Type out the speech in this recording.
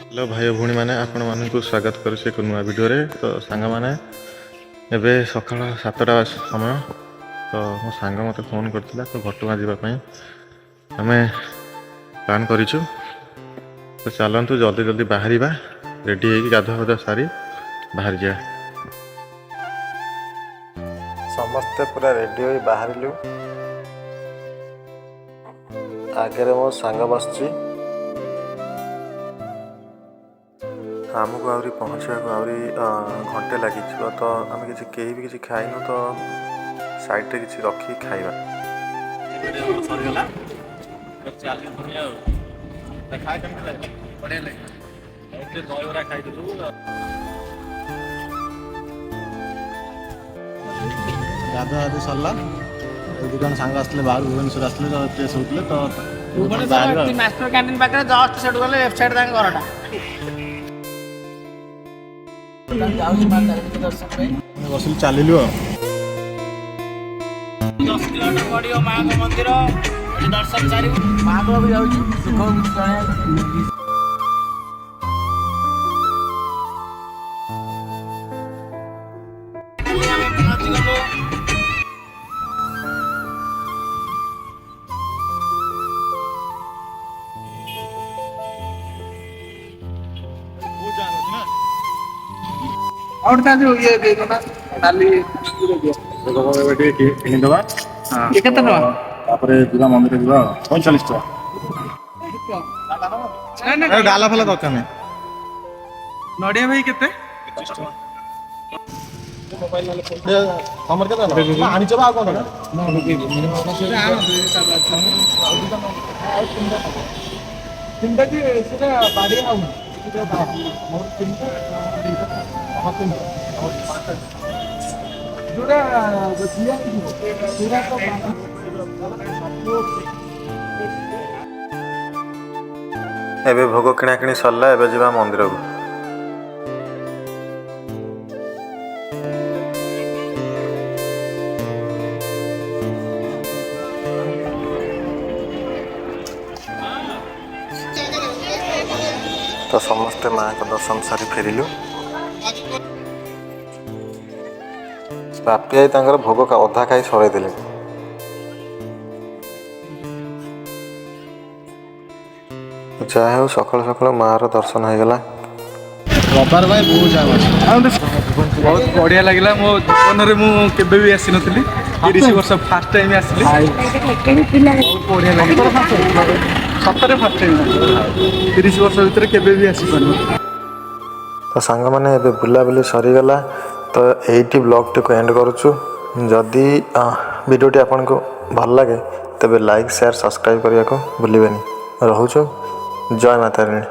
Hello भाई भौणी मैंने आपण मानक स्वागत करुचे एक नुआ वीडियो रे। तो सांग मैंने एबे सकाळ 7टा समय तो मो सांग मते फोन करथिला तो घटगां जीवा पई आमे प्लान करिछु। तो चलंतु जल्दी जल्दी बाहरिबा रेडी होई गाधुआ पाधुआ सारी बाहर जा। समस्ते पूरा रेडी होई बाहरिलु। आगे मो सांग बसची आमको आहरी पहुँचा आहरी घंटे लगी। तो आम कि भी किसी खाइनु तो साइड रे किसी रखी खाइबा। गाधा गाधी सरला दुकान सांग आसले बाहर भुवनेश्वर आसले तो प्लेस होतले तो भुवनेश्वर मास्टर कैंटीन पाखे जस्ट सेठ गले लेफ्ट साइड तांग घरटा बसिल चलिलु 10 किलोमीटर पड़ियो मां को मंदिर दर्शन सारी मां को भी जाउची सुख कुछ जणे और ता जो ये देखो ना डाली पूरे दियो देखो बेटी किनि दबा। हां ये केते दबा तापरे जुगा मंदिर जुगा 45 टका। ना डाला फला दरकार नै। नडिया भाई केते मोबाइल नाले हमर केते आनी चबा आ कोन ना तिनटा की सेटा बाडी आउ मोर तिनटा जोड़ा बचिया पूरा तो एबे भोग किणा किणी सरला एबे जीवा मंदिर को। तो समस्ते माँ को दर्शन सारी फेरिलु। बापी आई तांकर भोग का अधा खाई सरै देले। चाहे हो सकाल सकाल माँ रो दर्शन हो गला। रबार भाई बहुत जाम अछि। बहुत बढ़िया लगिला मो जीवन रे मु केबे भी आसी नथली 30 वर्ष फर्स्ट टाइम आसली बहुत बढ़िया लगिला सतरे फर्स्ट टाइम 30 वर्ष भीतर केबे भी आसी पानी। तो सांग माने एबे बुला बुली सरी गला। तो एठी ब्लॉग टी को एंड करूछु। जदी वीडियो टी आपन को भल लागे तबे लाइक शेयर सब्सक्राइब करिया को भूलिबेनी। रहूछु। जय माता रानी।